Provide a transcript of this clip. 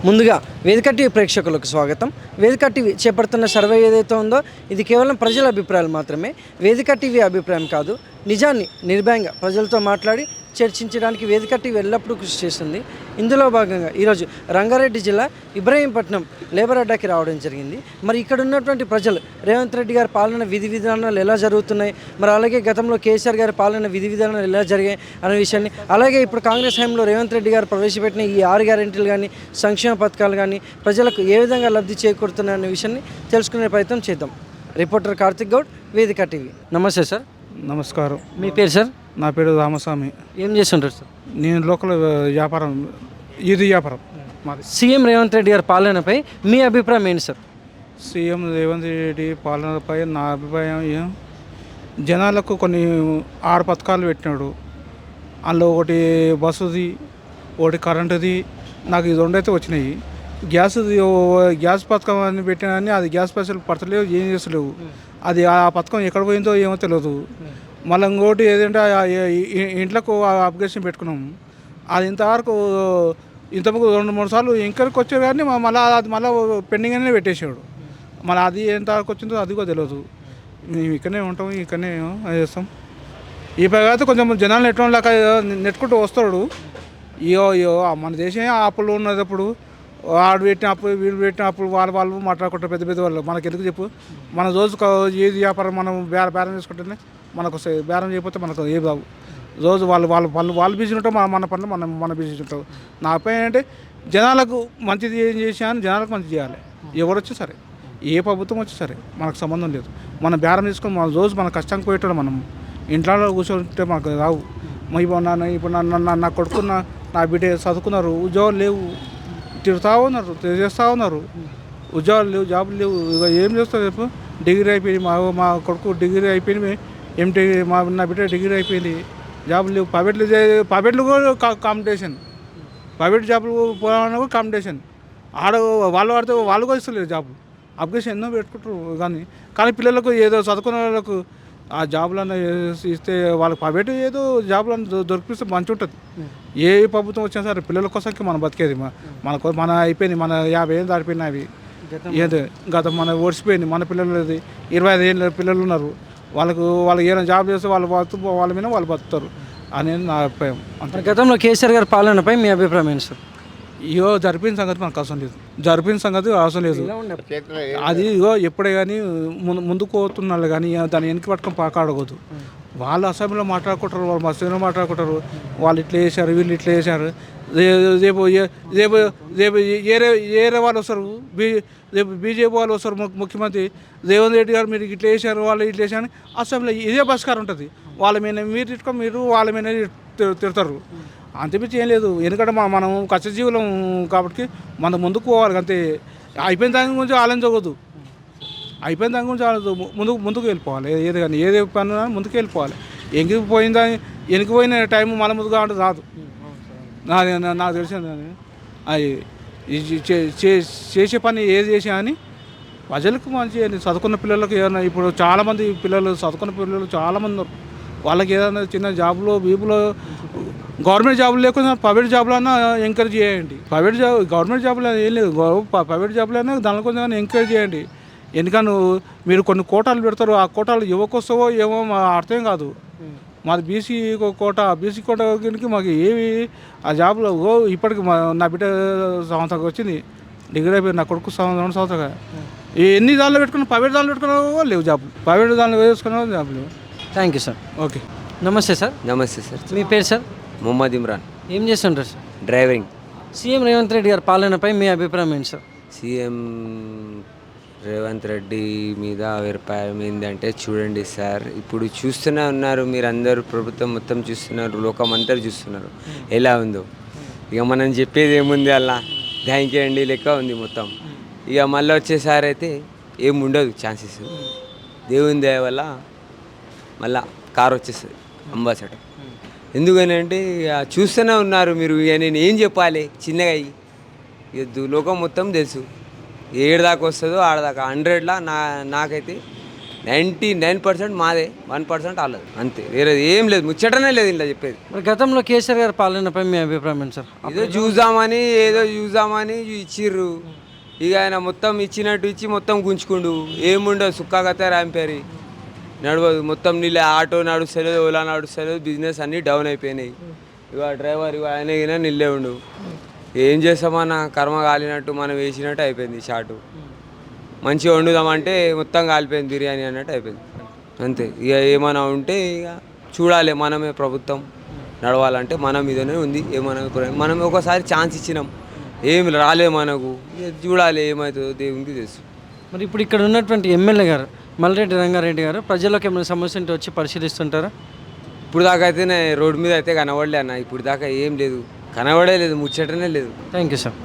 ముందుగా వేదిక టీవీ ప్రేక్షకులకు స్వాగతం. వేదిక టీవీ చేపడుతున్న సర్వే ఏదైతే ఉందో ఇది కేవలం ప్రజల అభిప్రాయాలు మాత్రమే. వేదిక టీవీ అభిప్రాయం కాదు. నిజాన్ని నిర్భయంగా ప్రజలతో మాట్లాడి చర్చించడానికి వేదిక టీవీ ఎల్లప్పుడూ కృషి చేస్తుంది. ఇందులో భాగంగా ఈరోజు రంగారెడ్డి జిల్లా ఇబ్రహీంపట్నం లేబర్ అడ్డాకి రావడం జరిగింది. మరి ఇక్కడ ఉన్నటువంటి ప్రజలు రేవంత్ రెడ్డి గారి పాలన విధి విధానాలు ఎలా జరుగుతున్నాయి, మరి అలాగే గతంలో కేసీఆర్ గారి పాలన విధి విధానాలు ఎలా జరిగాయి అనే విషయాన్ని, అలాగే ఇప్పుడు కాంగ్రెస్ హయాంలో రేవంత్ రెడ్డి గారు ప్రవేశపెట్టిన ఈ 6 గ్యారెంటీలు కానీ సంక్షేమ పథకాలు కానీ ప్రజలకు ఏ విధంగా లబ్ధి చేకూరుతున్నాయి అనే విషయాన్ని తెలుసుకునే ప్రయత్నం చేద్దాం. రిపోర్టర్ కార్తిక్ గౌడ్, వేదిక టీవీ. నమస్తే సార్. నమస్కారం. మీ పేరు సార్? నా పేరు రామస్వామి. ఏం చేస్తుంటారు సార్? నేను లోకల్ వ్యాపారం, ఇది వ్యాపారం మాది. సీఎం రేవంత్ రెడ్డి గారి పాలనపై మీ అభిప్రాయం ఏంటి సార్? సీఎం రేవంత్ రెడ్డి పాలనపై నా అభిప్రాయం, జనాలకు కొన్ని 6 పథకాలు పెట్టినాడు. అందులో ఒకటి బస్సుది, ఒకటి కరెంటుది. నాకు ఇది రెండైతే వచ్చినాయి. గ్యాస్ పథకం అని పెట్టినా అది గ్యాస్ పైసలు పడతలేవు, ఏం చేస్తలేవు. అది ఆ పథకం ఎక్కడ పోయిందో ఏమో తెలియదు. మళ్ళీ ఇంకోటి ఏదంటే ఇంట్లోకి అప్లికేషన్ పెట్టుకున్నాం. అది ఇంతకు 2-3 సార్లు ఇంకరికి వచ్చారు కానీ అది మళ్ళీ పెండింగ్ అనే పెట్టేసాడు. మళ్ళీ అది ఎంతవరకు వచ్చిందో అది కూడా తెలియదు. మేము ఇక్కడనే ఉంటాం, ఇక్కడనే చేస్తాం. ఈ పైగా అయితే కొంచెం జనాలు నెట్లోకి నెట్టుకుంటూ వస్తాడు. ఇయో మన దేశమే అప్పులు ఉన్నప్పుడు వాడు పెట్టిన అప్పు, వీడు పెట్టిన అప్పుడు వాళ్ళు మాట్లాడుకుంటారు పెద్ద పెద్ద వాళ్ళు. మనకి ఎందుకు చెప్పు? మన రోజు ఏది వ్యాపారం మనం బేరం చేసుకుంటేనే మనకు వస్తాయి. బేరం చేయకపోతే మనకు ఏ బాబు. రోజు వాళ్ళు బిజీ ఉంటాం, మన పనులు మన బిజీ ఉంటాం. నా పైన ఏంటంటే జనాలకు మంచిది ఏం చేసాను, జనాలకు మంచి చేయాలి. ఎవరు వచ్చి సరే, ఏ ప్రభుత్వం వచ్చి సరే మనకు సంబంధం లేదు. మనం బేరం చేసుకొని మన రోజు మన కష్టానికి పోయేటాడు. మనం ఇంట్లో కూర్చొంటే మనకు రావు. ఇప్పుడు నా కొడుకు నా బిడ్డ చదువుకున్నారు, ఉద్యోగాలు లేవు, తిరుగుతూ ఉన్నారు, చేస్తూ ఉన్నారు. ఉద్యోగాలు లేవు, జాబులు లేవు. ఇక ఏం చేస్తారు చెప్పు? డిగ్రీ అయిపోయింది, మా కొడుకు డిగ్రీ అయిపోయింది, ఎంటీ నా బిడ్డ డిగ్రీ అయిపోయింది, జాబులు లేవు. ప్రైవేట్లు కూడా కాంపిటీషన్, ప్రైవేట్ జాబులు పోవాలన్నా కూడా కాంపిటీషన్. వాళ్ళు వాడితే వాళ్ళు కూడా ఇస్తలేరు జాబులు. అప్లికేషన్ ఎన్నో పెట్టుకుంటారు కానీ పిల్లలకు ఏదో చదువుకున్న వాళ్ళకు ఆ జాబులన్నా ఇస్తే వాళ్ళకి ప్రైవేట్ ఏదో జాబులన్నా దొరికిస్తే మంచి ఉంటుంది. ఏ ప్రభుత్వం వచ్చినా సరే పిల్లల కోసంకి మనం బతికేది. మన అయిపోయింది, మన 50 ఏళ్ళు దాటిపోయినాయి. అవి ఏదో గత మన ఓడిసిపోయింది. మన పిల్లలు 25 ఏళ్ళ పిల్లలు ఉన్నారు. వాళ్ళు ఏదైనా జాబ్ చేస్తే వాళ్ళ మీద వాళ్ళు బతుకుతారు అనేది నా అభిప్రాయం. అంటే గతంలో కేసీఆర్ గారి పాలనపై మీ అభిప్రాయం ఏంటి సార్? జరిపిన సంగతి మనకు అవసరం లేదు. జరిపిన సంగతి అవసరం లేదు. అది ఎప్పుడే కానీ ముందుకు పోతున్నాళ్ళు కానీ దాన్ని వెనక్కి పట్టుకొని పాకాడకూడదు. వాళ్ళు అసెంబ్లీలో మాట్లాడుకుంటారు, వాళ్ళు మసీదులో మాట్లాడుకుంటారు. వాళ్ళు ఇట్లా చేశారు, వీళ్ళు ఇట్లా చేశారు. రేపు ఏరే వాళ్ళు వస్తారు, రేపు బీజేపీ వాళ్ళు వస్తారు. ముఖ్యమంత్రి రేవంత్ రెడ్డి గారు మీరు ఇట్లా వేసారు, వాళ్ళు ఇట్లా వేసారు. అసెంబ్లీలో ఇదే పరిష్కారం ఉంటుంది. వాళ్ళ మీద మీరు వాళ్ళ మీద తిడతారు. అంతేమించి ఏం లేదు. ఎందుకంటే మనం కష్టజీవులం కాబట్టి మనం ముందుకు పోవాలి. అంతే. అయిపోయిన దాని గురించి ఆలోచించకూడదు. అయిపోయిన దాని గురించి ముందుకు వెళ్ళిపోవాలి. ఏది కానీ ఏది పని ముందుకు వెళ్ళిపోవాలి. వెనక్కిపోయిన టైం మళ్ళీ ముందుగా అంటే రాదు. నాకు తెలిసింది అది చేసే పని ఏది చేసా అని ప్రజలకు మంచి చదువుకున్న పిల్లలకు ఏదైనా ఇప్పుడు చాలామంది చదువుకున్న పిల్లలు చాలామంది ఉన్నారు. వాళ్ళకి ఏదైనా చిన్న జాబులో బీబులో గవర్నమెంట్ జాబులు లేకుండా ప్రైవేట్ జాబులు అన్నా ఎంకరేజ్ చేయండి. గవర్నమెంట్ జాబులు ఏం లేదు, ప్రైవేట్ జాబులు అయినా దాని కొంచెం ఎంకరేజ్ చేయండి. ఎందుకని మీరు కొన్ని కోటాలు పెడతారు, ఆ కోటాలు యువకొస్తావో ఏమో అర్థం కాదు. మాది బీసీ కోట కిందకి మాకు ఏవి ఆ జాబులో ఇప్పటికి నా బిడ్డ సంవత్సరం వచ్చింది, డిగ్రీ అయిపోయింది. నా కొడుకు 2 సంవత్సరాలుగా ఎన్ని దానిలో పెట్టుకున్నా ప్రైవేట్ దానిలో పెట్టుకున్నావో లేవు జాబులు, ప్రైవేట్ దానిలో వేసుకున్నావో జాబులు. Thank you sir. ఓకే. నమస్తే సార్. నమస్తే సార్. మీ పేరు సార్? మొహమ్మద్ ఇమ్రాన్. ఏం చేస్తుంటారు sir? Driving. CM Revanth Reddy గారి పాలనపై మీ అభిప్రాయం ఏంటి సార్? సీఎం రేవంత్ రెడ్డి మీద అభిప్రాయం ఏంటంటే చూడండి సార్, ఇప్పుడు చూస్తూనే ఉన్నారు మీరు అందరూ, ప్రభుత్వం మొత్తం చూస్తున్నారు, లోకం అంతా చూస్తున్నారు ఎలా ఉందో. ఇక మనం చెప్పేది ఏముంది, అలా థ్యాంక్ యూ అండి లెక్క ఉంది మొత్తం. ఇక మళ్ళీ వచ్చేసారి అయితే ఏముండదు ఛాన్సెస్. దేవుని దయ వల్ల మళ్ళా కారు వచ్చేస్తుంది అంబాసిడర్. ఎందుకని అంటే చూస్తూనే ఉన్నారు మీరు. ఇక నేను ఏం చెప్పాలి చిన్నగా లోకం మొత్తం తెలుసు. ఏడు దాకా వస్తుందో ఆడదాకా 100లా నాకైతే 99% మాదే, 1% వాళ్ళది, అంతే. వేరే ఏం లేదు, ముచ్చటనే లేదు ఇలా చెప్పేది. మరి గతంలో కేసీఆర్ గారి పాలనపై మీ అభిప్రాయం ఏంటి సార్? ఏదో చూద్దామని ఇచ్చిర్రు. ఇక ఆయన మొత్తం ఇచ్చినట్టు ఇచ్చి మొత్తం గుంజుకుండు. ఏముండదు, సుక్కాగత రాంపేరి నడవదు. మొత్తం నీళ్ళ ఆటో నడుస్తలేదు, ఓలా నడుస్తలేదు, బిజినెస్ అన్నీ డౌన్ అయిపోయినాయి. ఇక డ్రైవర్ ఇక ఆయన గిన నిల్లే ఉండు. ఏం చేస్తామన్న, కర్మ కాలినట్టు మనం వేసినట్టు అయిపోయింది. షాటు మంచిగా వండుదామంటే మొత్తం కాలిపోయింది, బిర్యానీ అన్నట్టు అయిపోయింది, అంతే. ఇక ఏమైనా ఉంటే ఇక చూడాలి, మనమే ప్రభుత్వం నడవాలంటే మన మీదనే ఉంది. ఏమైనా మనం ఒకసారి ఛాన్స్ ఇచ్చినాం, ఏం రాలే మనకు. ఇక చూడాలి ఏమవుతుందో దేవునికి తెలుసు. మరి ఇప్పుడు ఇక్కడ ఉన్నటువంటి ఎమ్మెల్యే గారు మల్రెడ్డి రంగారెడ్డి గారు ప్రజలకు ఏమైనా సమస్య ఉంటే వచ్చి పరిశీలిస్తుంటారా? ఇప్పుడు దాకా అయితే రోడ్డు మీద అయితే కనబడలే అన్న. ఇప్పుడు దాకా ఏం లేదు, కనబడే లేదు, ముచ్చటనే లేదు. Thank you sir.